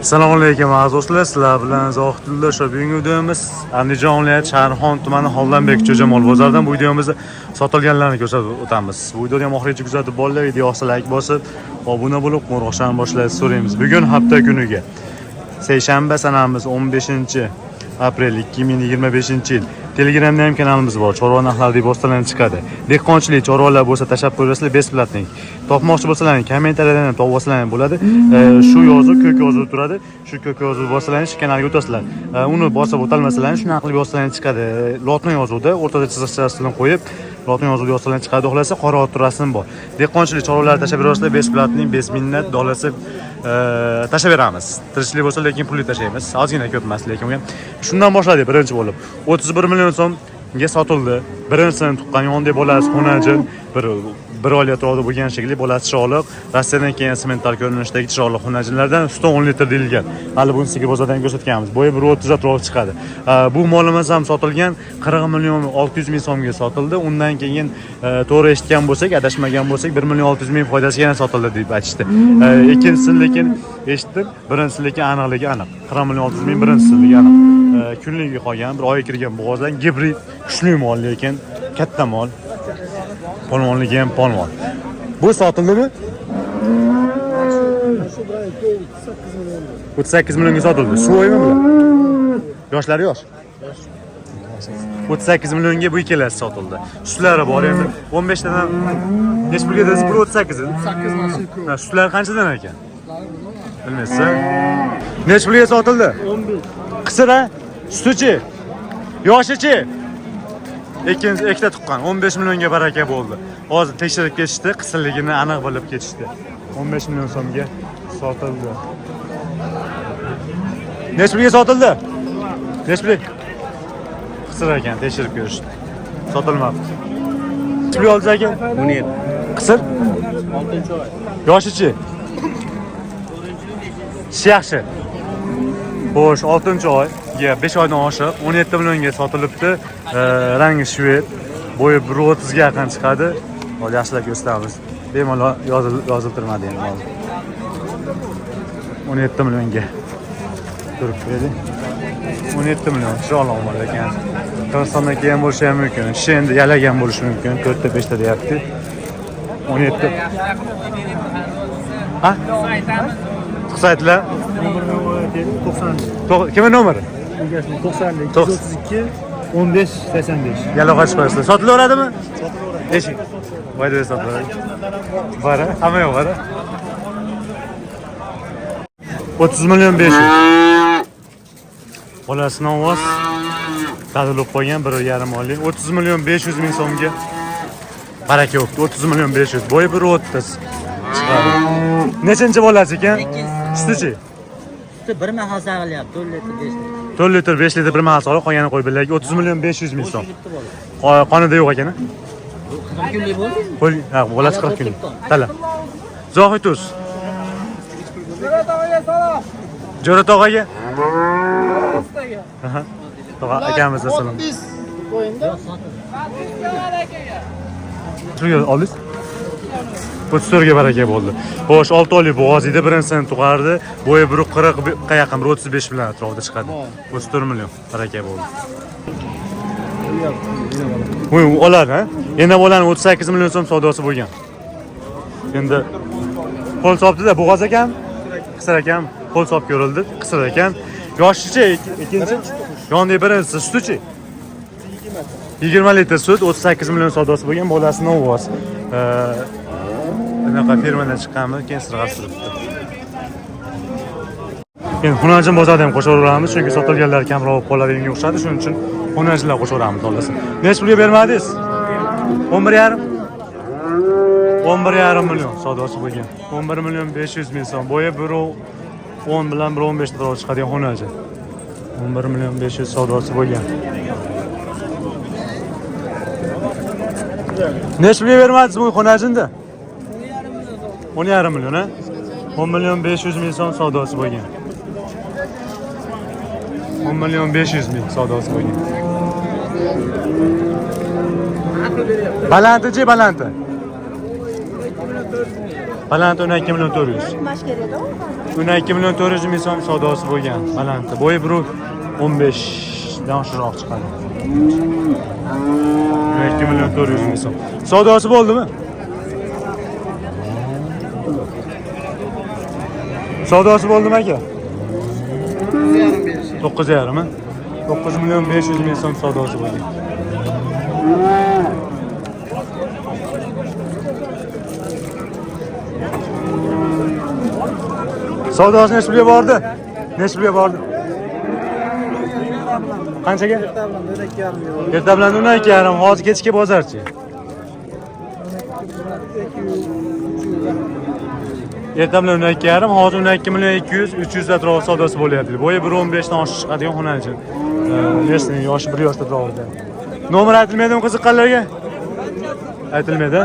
Assalomu alaykum aziz do'stlar, sizlar bilan Zohidullo shu bugungi videomiz Andijon viloyati Sharxon tumani Xollanbek Cho'jamol bozoridan bu videomizda sotilganlarni ko'rsatib o'tamiz. Bu videoni ham oxirigacha kuzatib bo'linglar, video yoqsa like bosib, obuna bo'lib, qo'ng'iroqchani boshlashni so'raymiz. Bugun hafta kuniga seshanba sanamiz 15-aprel 2025-yil. Telegramda ham kanalimiz bor. Chorva narxlari deb postalarni chiqadi. Dehqonchilik chorvalar bo'lsa tashlab qo'yasizlar, besplatnik. Topmoqchi bo'lsalaring, kommentariyadan topib olsalaring bo'ladi. Shu yozuv ko'k yozuv turadi. Shu ko'k yozuv bosalaring shu kanalga o'tasizlar. Uni bosib o'talmasalaring shunaqa qilib yozsalaring chiqadi. Lotni yozuvda o'rtada chiziqchasini qo'yib, lotni yozuvda yozsalaring chiqadi. Xohlasa qora ot rasm bor. Dehqonchilik chorvalar tashlab berasizlar, besplatnik, 5 minnat dolasi tashlab beramiz. Tirishlik bo'lsa, lekin pulli tashlaymiz. Ozgina ko'p emas, lekin shundan boshladik birinchi bo'lib. 31 million so'mga sotildi. Birinchisini tuqqan yonidagi bolasi xonajin, bir oylik atrofida bo'lgan shekilli bolasi chiroqliq, Rossiyadan kelgan semental ko'rinishdagi chiroqliq xonajinlardan 10 litr deyilgan. Hali buni sizga bozordan ko'rsatganmiz. Bo'yi 1.30 atrofida chiqadi. Bu molimiz ham sotilgan 40 million 600 ming so'mga sotildi. Undan keyin to'g'ri eshitgan bo'lsak, adashmagan bo'lsak 1 million 600 ming foydasiga yana sotildi deb aytishdi. Ikkinchisi lekin eshitdim, birinchisi lekin aniqligi aniq. 40 million 600 ming birinchisi aniq. Kunligiga qolgan, bir oy kirgan bo'g'ozdan gibrid kuchli mol, lekin katta mol. Polvonligi ham polvon. Bu sotildimi? 38 millionga sotildi. Suvoymi bular? Yoshlari yosh. 38 millionga bu ikkalasi sotildi. Sutlari bor endi 15 tadan necha pulga dedingiz? 38 edi. 8 mashina. Ha, sutlar qanchadan ekan? Bilmaysiz? Necha pulga sotildi? 11. Qisira, sutichi, yoshichi. Ikkita tuqqan 15 millionga baraka bo'ldi. Hozir tekshirib ketishdi, qisirligini aniq bilib ketishdi. 15 million so'mga sotildi. Necha pulga sotildi? Necha pul? Qisir ekan, tekshirib ko'rishdi. Sotilmabdi. Necha pul oldi ekan? 17. Qisir? 6-oy. Yoshichi? Yaxshi. Xo'sh, 6-oy. 5 oydan oshiq 17 millionga sotilibdi. Rangi shved, bo'yi 1.30 ga yaqin chiqadi. Hozir yaxshilab ko'rsatamiz. Bemalol yoziltirmadi endi hozir. 17 millionga turibdi. 17 million chiroqli mol ekan. Qirg'izistondan kelgan bo'lishi ham mumkin. Kishi endi yalagan bo'lishi mumkin. 4 ta 5 ta deyapti. 17. Ha? Qisaytlar. 90. Kimning nomeri? 90 232 15 85. Yaloq chiqarsizlar. Sotilaveradimi? Sotilaveradi. Eshik. Voyda sotilaveradi. Bora, hamma yo'q bora. 30 million 500. Bolasini ovoz tadilib qo'ygan 1.5 oylik 30 million 500 ming so'mga. Baraka yo'q. 30 million 500. Bo'yi 1.30 chiqadi. Nechanchi bolasi ekan? Sutichi? Bir mahal sog'ilyapti, 4 litr 5 litr. 4 litr 5 litr bir mahal sog'ib qolgani qo'yib berlarga 30 million 500 ming so'm. Qonida yo'q ekan. 40 kunlik bo'ldi. Qo'y, ha, bolasi 40 kunlik. Tala. Zohitus. Jo'ra tog'aga. Aha. Tog'a akamiz assalom. Turga oldingiz? 34 ga baraka bo'ldi. Xo'sh, 6 oylik bo'g'ozida birinchisini tug'ardi. Bo'yi 1.40 ga yaqin, 1.35 bilan atrofida chiqadi. 34 million baraka bo'ldi. Voy, oladi, ha? Endi bolani 38 million so'm savdosi bo'lgan. Endi qo'l sopdi-da, bo'g'oz ekan, qisir ekan, qo'l sop ko'rildi, qisir ekan. Yoshichi ikkinchi, yonidagi birinchisi sutichi? 20 litr sut, 38 million savdosi bo'lgan, bolasini ovoz. Bunaqa firmadan chiqqanmi, keyin sirg'ashtiribdi. Endi xonajin bozorda ham qo'shaveramiz, chunki sotilganlar kamroq bo'lib qoladiganga o'xshadi, shuning uchun xonajinlar qo'shaveramiz xohlasa. Necha pulga bermadingiz? 11,5. 11,5 million savdosi bo'lgan. 11 million 500 ming so'm. Bo'yi 1.10 bilan 1.15 atrofida chiqadigan xonajin. 11 million 500 savdosi bo'lgan. Necha pulga bermadingiz bu xonajinda? 10,5 million, ha? 10 million 500 ming so'm savdosi bo'lgan. 10 million 500 ming savdosi bo'lgan. Balanti-chi, balanti. Balanti 12 million 400. 12 million 400 ming so'm savdosi bo'lgan. Balandda. Bo'yi 1.15 dan oshiqroq chiqadi. 12 million 400 ming so'm. Savdosi bo'ldimi? Savdosi bo'ldimi aka? 9.5 mi? 9 million 500 ming so'm savdosi bo'lgan. Savdosi necha pulga bordi? Necha pulga bordi? Qanchaga? Erta bilan 12.5, hozir kechki bozorchi. Erta bilan 12.5, hozir 12 million 200, 300 atrofi savdosi bo'lyapti. Bo'yi 1.15 dan oshiq chiqadigan xona uchun. Nesning yoshi 1 yoshda atrofida. Nomer aytilmaydimi qiziqqanlarga? Aytilmaydi.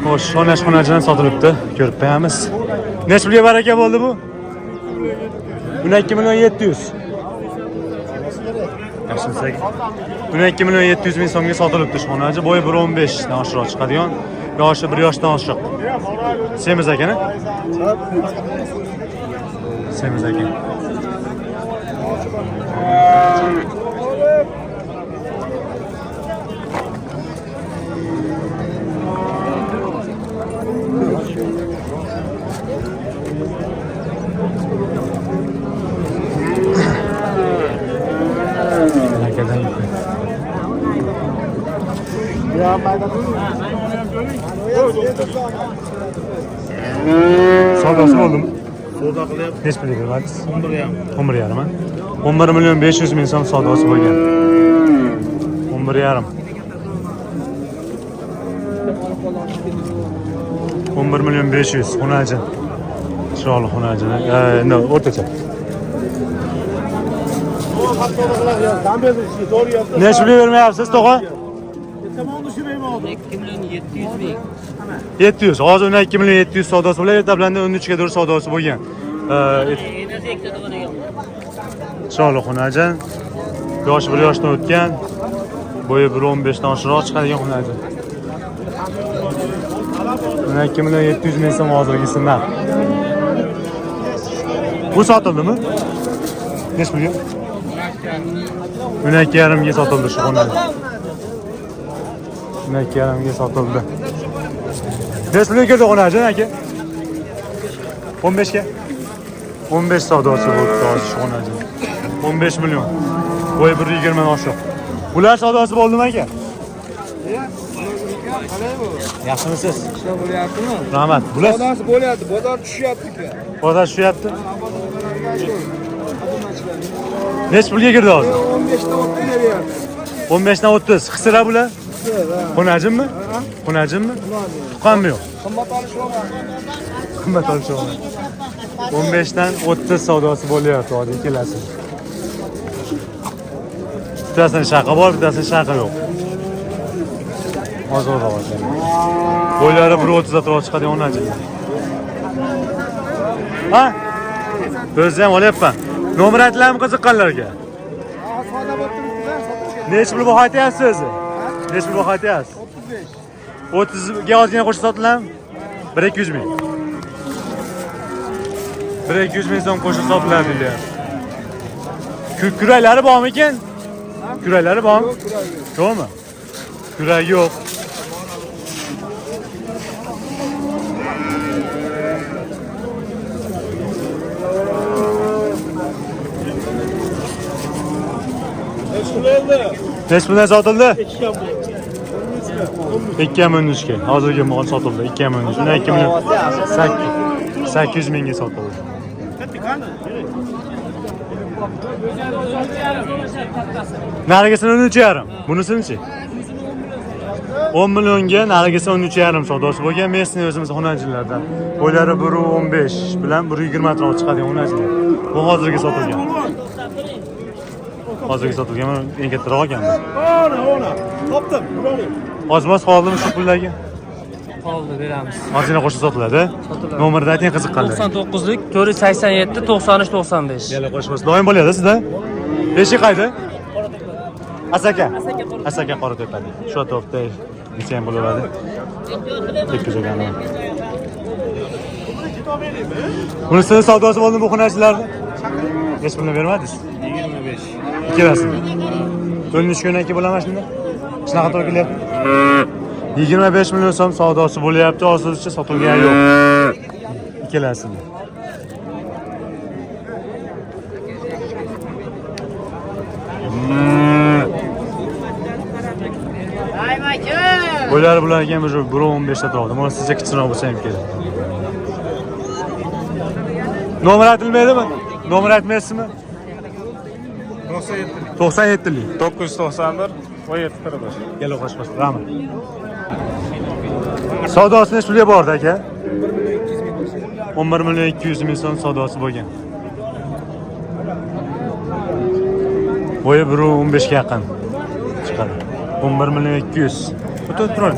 Xo'sh, xonachidan sotilibdi. Ko'rib qo'yamiz. Necha pulga baraka bo'ldi bu? 12 million 700. Yaxshimisak. 12 million 700 ming so'mga sotilibdi xonachi. Bo'yi 1.15 dan oshiqroq chiqadigan. Yoshi 1 yoshdan oshiq. Semiz ekan-a? Semiz ekan. Savdosi bo'ldimi? Savdo qilyapti. Necha pulga bermadingiz? 11.5. 11.5 mi? 11 million 500 ming so'm savdosi bo'lgan. 11.5. 11 million 500 xonachi. Chiroyli xonachi. No, o'rtacha. Necha pulga bermayapsiz, tog'a? 2 million 700 ming. 700. Hozir 12 million 700 savdosi bilan erta bilan 13 ga dur savdosi bo'lgan. Chiroyli xonajon. Yoshi 1 yoshdan o'tgan. Bo'yi 1.15 dan oshiqroq chiqadigan xonajon. 12 million 700 ming so'm hozirgisi narx. Bu sotildimi? Necha pulga? 12.5 ga sotildi shu xonajon. 12.5 ga sotildi. Necha pulga kirdi xonajon aka? 15 ga? 15 savdosi bo'ldi hozir shu xonajon. 15 million. Bo'yi 1.20 dan oshiq. Bular savdosi bo'ldimi aka? Yaxshimisiz? Ishlar bo'lyaptimi? Rahmat. Bular Savdosi bo'lyapti, bozor tushyapti-ku. bozor tushyapti. Necha pulga kirdi hozir? 15 dan 30 beryapti. 15 dan 30. Xisira bular? Xonajimmi? Xonajimmi? Tuqqanmi yo'q? Qimmat olishmoqda. Qimmat olishmoqda. 15 dan 30 savdosi bo'lyapti hozir ikkalasi. Bittasini shaqa bor, bittasini shaqa yo'q. Hozir o'rg'aydi. Bo'ylari 1.30 atrofi chiqadigan onachilar. Ha? O'zi ham olyapman. Nomer aytilarmi qiziqqanlarga? Savdo bo'pti-da, sotishga. Necha pul baho aytyapsiz o'zi? Necha pul baho aytyapsiz? 35. 30 ga ozgina qo'shib sotiladimi? 1.200 ming. 1.200 ming so'm qo'shib sotiladi deyapti. Kuraklari bormi ekan? Kuraklari bormi? Yo'qmi? Kurak yo'q. Necha puldan sotildi? 2.13 ga. Hozirgi mol sotildi. 2.13. 12 million 800 mingga sotildi. Narigisini 13.5. Bunisini-chi? 10 millionga narigisi 13.5 savdosi bo'lgan. Mesni o'zimiz xonachilardan. Bo'ylari 1.15 bilan 1.20 atrofi chiqadigan xonachilar. Bu hozirgi sotilgan. Hozirgi sotilgan eng kattaroq ekan. Ona. Topdim. Ozmos qoldimi shu pullarga? Qoldi beramiz. Ozgina qo'shib sotiladi. Sotiladi. Nomerni ayting qiziqqanlar. 99lik 487 93 95. Yalla qo'shib doim bo'ladi sizda. Beshi qayda? Asaka Qoratepada. Shu atrofda necha ham bo'laveradi? Tekkizagani. Bunisini savdosi bo'ldi bu xunachilarni. Hech pulni bermadingiz? 25. Ikkalasini. To'lnish kunaki bo'laman shunda? Shunaqa to'g'ri kelyapti. 25 million so'm savdosi bo'lyapti, hozircha sotilgani yo'q. Ikkalasini. Bularga ham уже 1.15 ta turadi. Mana sizga kichikroq bo'lsa ham kerak. Nomer aytilmaydimi? Nomer aytmaysizmi? 97 lik. 991 1745. Gelo qo'shmas. Rahmat. Savdosini hech pulga bordi aka. 11 million 200 ming so'm savdosi bo'lgan. Bo'yi 1.15 ga yaqin chiqadi. 11 million 200. O'tib turadi.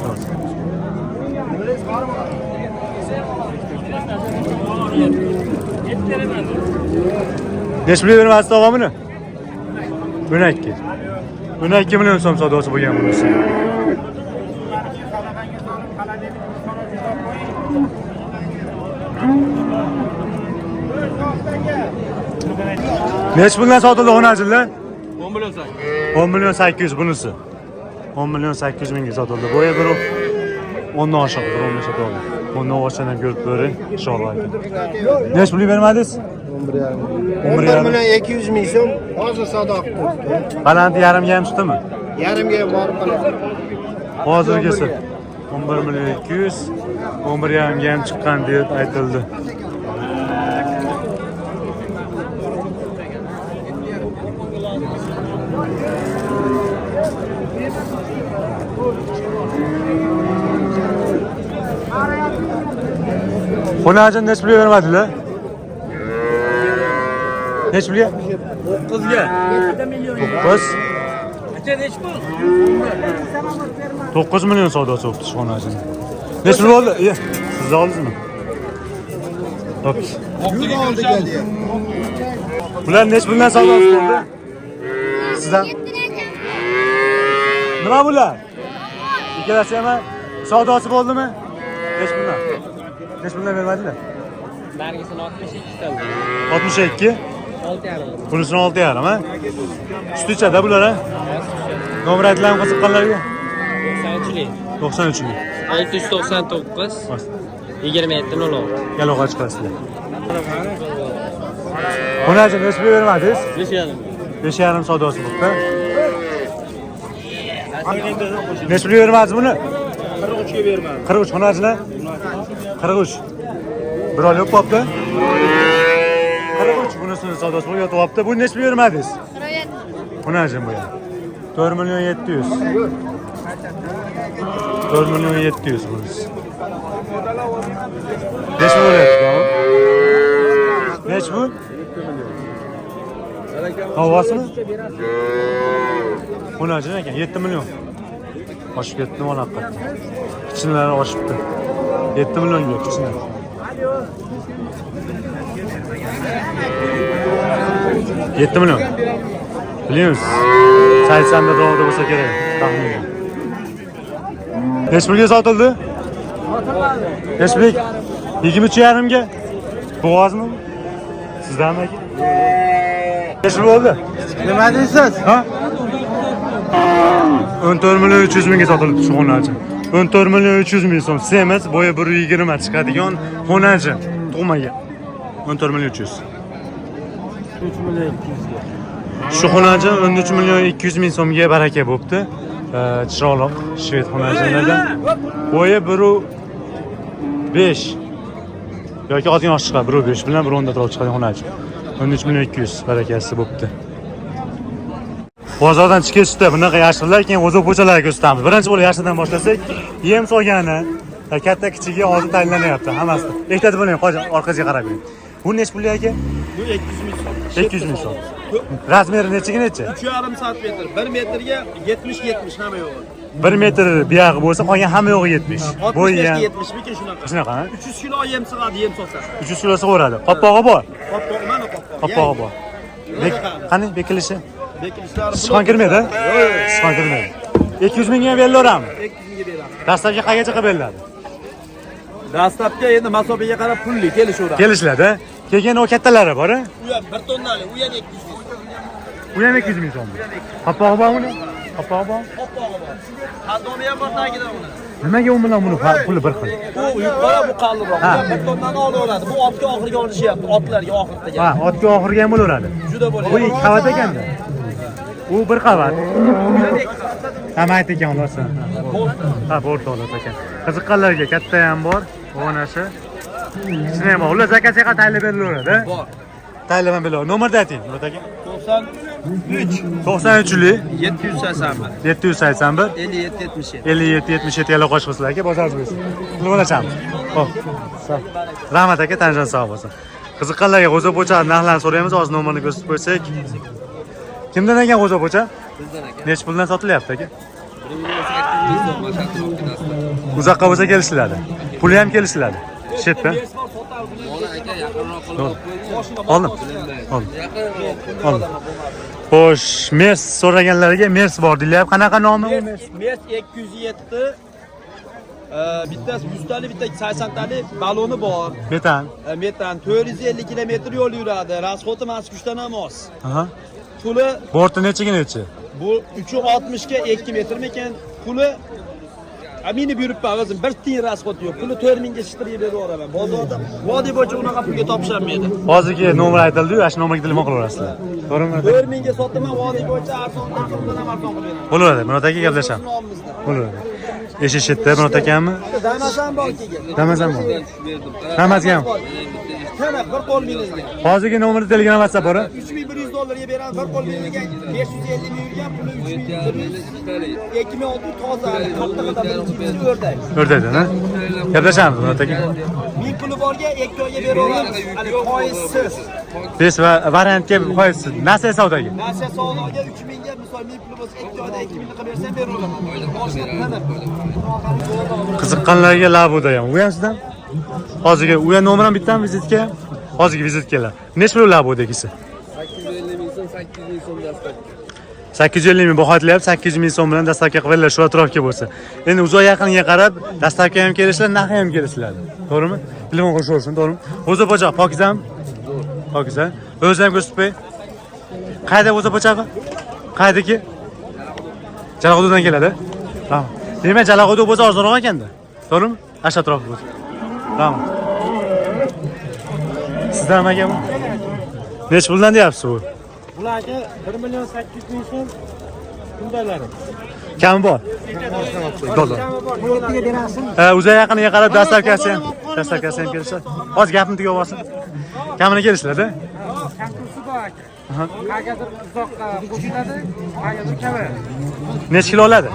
Necha pulga bermasdi og'a buni? 12. 12 million so'm savdosi bo'lgan bunisi. Necha puldan sotildi xonajillar? 10 million sak. 10 million 800 bunisi. 10 million 800 mingga sotildi. Bo'yi bir 10 dan oshiq, 15 sotildi. Buni o'shadan ko'rib ko'ring, inshaalloh. Necha pul bermadingiz? 11 million 200 ming so'm hozir savdo qildi. Balanti yarimga ham chiqdimi? Yarimga borib qoladi. Hozirgisi 11 million 200, 11 yarimga ham chiqqan deb aytildi. Xonajin necha pulga bermadilar? Necha pulga? 9 ga. 9. Aka necha pul? 9 million savdosi bo'libdi shu xonajin. Necha pul bo'ldi? Siz oldingizmi? Xo'p. Yur oldi keldi. Bular necha puldan savdosi bo'ldi? Sizdan? Nima bular? Ikkalasi ham savdosi bo'ldimi? Necha puldan? Necha puldan bermadilar? Nargisini 62 ta. 62. 6,5. Bunisini 6,5 ha? Sut ichadi bular ha? Nomer aytilarmi qiziqqanlarga? 93lik. 93 lik. 699 2706. Yaloq chiqasizlar. Xonajin necha pul bermadingiz? 5,5. 5,5 savdosi bo'libdi. Necha pul bermadingiz buni? 43 ga bermadi. 43 xonajinlar? 43. Bir oy yo'q bo'pti. 43 bunisini savdosi bo'lib yotyapti. Bu necha pul bermadingiz? 47. Xonajin bu ham. 4 million 700. 4 million 700 bunisi. Necha bo'lyapti? Necha bu? Havosimi? Xonajin ekan 7 million. Oshib ketdi mana haqiqat. Kichinlari oshibdi. 7 millionga kichkina. Yetti million. Biliyorsunuz. Saysamda doğru bo'lsa kerak. Taxminan. Necha pulga sotildi? Necha pul? 23,5 ga. Bo'g'ozmi? Sizdanmi aka? Necha pul bo'ldi? Nima deysiz? Ha? 14 million 300 mingga sotildi shu xonajin. 14 million 300 ming so'm. Semiz bo'yi 120 chiqadigan xonajin tug'magan. 14 million 300. 3 million 200 ga. Shu xonajin 13 million 200 ming so'mga baraka bo'pti. Chiroqliq shved xonajinlardan. Bo'yi 1.5 yoki ozgina chiqadi. 1.5 bilan 1.10 da turib chiqadigan xonajin. 13 million 200 barakasi bo'pti. Bozordan chiqishda bunaqa yashillar keyin o'zi ko'chalarga ko'rsatamiz. Birinchi bo'lib yashildan boshlasak, yem solgani katta kichigi hozir tayinlanyapti hammasi. Ehtiyot bo'ling, hozir orqasiga qarab yuring. Bu necha pul aka? Bu 200 ming so'm. 200 ming so'm. Razmeri nechiga necha? 3,5 santimetr. 1 metrga 70 hamma yo'g'i. 1 metr buyog'i bo'lsa, qolgan hamma yo'g'i 70. Bo'yi ham 70 mikin shunaqa. shunaqa, ha? 300 kilo yem sig'adi, yem solsa. 300 kilo sig'averadi. Qoppog'i bor. Qoppog'i mana qoppog'i. Qoppog'i bor. Qani bekilishi? Sichqon kirmaydi? Sichqon kirmaydi. 200 mingga ham berilaveradimi? 200 mingga beramiz. Dastlabki qayergacha qilib beriladi? Dastlabki endi masofaga qarab pulli kelishaveradi. Kelishiladi. Keyin u kattalari bor-a? U ham 1 tonnali, u ham 200 ming. U ham 200 ming so'm. Qopog'i bormi uni? Qopog'i bor. Qo'pog'i bor. Qadomi ham bor tagida uni. Nimaga u bilan buni puli bir xil? Bu yuqori, bu qalliroq. Bu ham 1 tonnani olaveradi. Bu otga oxiriga olishyapti, otlarga oxirida. Ha, otga oxiriga ham bo'laveradi. Juda bo'ladi. Bu ikki qavat ekanda. U bir qavat. Ham ayt ekan ularsa. Ha, bo'rta olat ekan. Qiziqqanlarga katta ham bor, o'g'anashi. Kichkina ham bor. Ular zakasiga taylab berilaveradi. Bor. Taylab ham berilaveradi. Nomerni ayting, Murat aka. 93 93lik 781 781 57 77. 57 77 ga aloqa qilsizlar aka, bozoringiz bo'lsin. Qilib Xo'p. Rahmat aka, tanishgan sog' bo'lsin. Qiziqqanlarga g'o'zapocha narxlarini so'raymiz, hozir nomerni ko'rsatib qo'ysak. Kimdan ekan g'o'zapocha? Bizdan aka. Nech puldan sotilyapti aka? 800 ming so'm mashaqqat. Uzoqqa bo'lsa kelishiladi. Puli ham kelishiladi. Shetdan. Bola aka yaqinroq qilib Oldim. Oldim. Xo'sh, Mers so'raganlarga Mers bor deyapti. Qanaqa nomi u Mers? Mes 207 bittasi 100 talik, bitta 80 talik baloni bor. Metan. Metan 450 kilometr yo'l yuradi. Rasxoti Moskvishdan ham oz. Aha. Puli Borti nechaga necha? bu 360 ga 2 metr ekan. Puli Aminib yuribman o'zim. Bir tiyin rasxoti yo'q. Puli 4000 ga shishtirib beraveraman. Bozorda vodiy bo'yicha unaqa pulga topshammaydi. Hozirgi nomer aytildi-yu, ana shu nomerga telefon qilaverasizlar. To'g'rimi? 4000 ga sotaman, vodiy bo'yicha arzondan qilib ham arzon qilib beraman. Bo'laveradi. Murat aka gaplashamiz. Bo'laveradi. Eshitishdi Murat akami? Damasam bor keyin. Damazam bor. Hammasiga ham. Yana bir qo'l minizga. Hozirgi nomerda Telegram WhatsApp bor. $3100 ga beramiz. Bir qo'l minizga 550 ming yurgan puli 3100. 2006 toza. Qattiqdan o'rdak. O'rdaydi, ha? Gaplashamiz Murat aka. 1000 puli borga 2 oyga beraveramiz. Hali foizsiz. Biz va variantga qo'yasiz. Nasiya savdoga. Nasiya savdoga 3000 ga misol 1000 puli bo'lsa 2 oyda 2000 qilib bersam beraveraman. Boshqa Qiziqqanlarga labuda ham. U ham sizdan? Hozirgi u ham nomer ham bittami vizitga? Hozirgi vizitkalar. Nech pul labudagisi? 850 ming so'm, 800 ming so'm dastlab. 850 ming baho aytilyapti, 800 ming so'm bilan dastavka qilib beriladi shu atrofga bo'lsa. Endi uzoq yaqiniga qarab dastavka ham kelishlar, narxi ham kelishiladi. To'g'rimi? Telefon qilishaversin, to'g'rimi? G'o'zapocha pokizami? Pokiza. O'zi ham ko'rsatib qo'y. Qayda g'o'zapochasi? Qaydaki? Jalag'ududan keladi. Rahmat. Demak, Jalag'udu bo'lsa arzonroq ekanda. To'g'rimi? Asha atrofi bo'lsa. Rahmat. Sizdan nima gap? Nech puldan deyapsiz bu? Bularga 1 million 800 ming so'm bundalari. Kami bor. Dollar. Bu yerga berasizmi? O'zi yaqiniga qarab dastavkasi ham kelishadi. Hozir gapni tugab olsin. Kamini kelishadi. Kamkursi bor aka. Qayerdir uzoqqa qo'shiladi, qayerdir kami. Nech kilo oladi?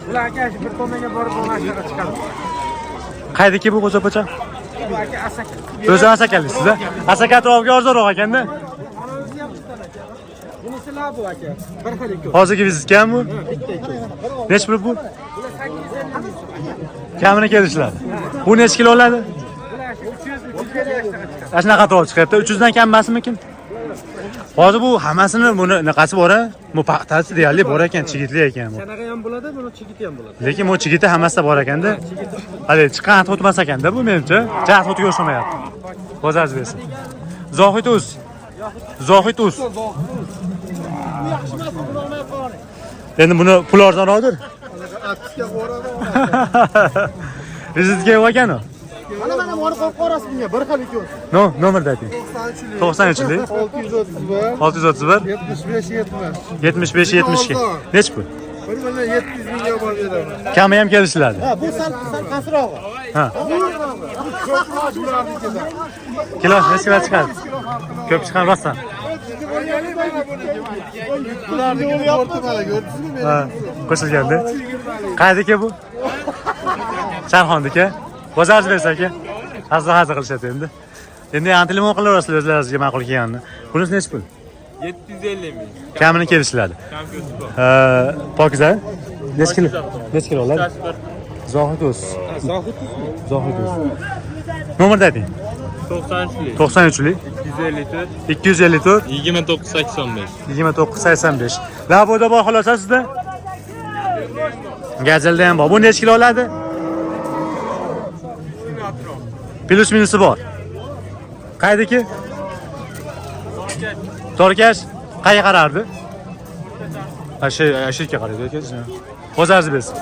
Bularga 1 tonnaga borib bo'lmashiga chiqadi. Qaydaki bu g'o'zapocha? Bu aka Asaka. O'zi Asakalisiz, a? Asaka atrofiga arzonroq ekanda. Bunisi labu aka. Bir xil ikki. Hozirgi vizitkami bu? Nech pul bu? Kamini kelishadi. Bu nech kilo oladi? Bular 300 ga chiqadi. Ana shunaqa to'g'ri chiqyapti. 300 dan kam emasmikin? Hozir bu hammasini buni naqasi bor-a? Bu paxtasi deyarli bor ekan, chigitli ekan bu. Sanaga ham bo'ladi, buni chigiti ham bo'ladi. Lekin bu chigiti hammasida bor ekanda. Hali chiqqan o'tmas ekanda bu menimcha. Jaht o'tiga o'xshamayapti. Bozoringiz bersin. Zohid Uz. Zohid Uz. Endi buni pul arzonroqdir. Atishga boradi. Vizitka yo'q ekan u. Mana buni qo'yib qorasiz bunga, bir xil ikki. No, nomerni ayting. 93lik 631 631 75 70. 75 72. Nech pul? 1 million 700 mingga bor beraman. Kami ham kelishiladi. Ha, bu sal pasrog'i. Ha. Kilo nech kilo chiqadi? Ko'p chiqqan rostdan. Bularni yo'lyapti mana, ko'rdingizmi? Ha, qo'shilganda. Qaydiki bu? Sharxondiki. Bozoringiz bersa aka. Hazır qilishadi endi. Endi ham telefon qilaverasizlar o'zlaringizga ma'qul kelganini. Bunisi nech pul? 750 ming. Kamini kelishiladi. Pokiza. Nech kilo oladi? Zohid Uz. Zohid Uz. Nomerni ayting. 93lik 93lik 254 254 2985. 2985. Laboda bor xolos sizda? Gazelda ham bor. Bu necha kilo oladi? Plus minusi bor. Qaydiki? Torkash qayga qarardi? Ha, shu yerga qaraydi ekansiz. O'zingiz bilasiz.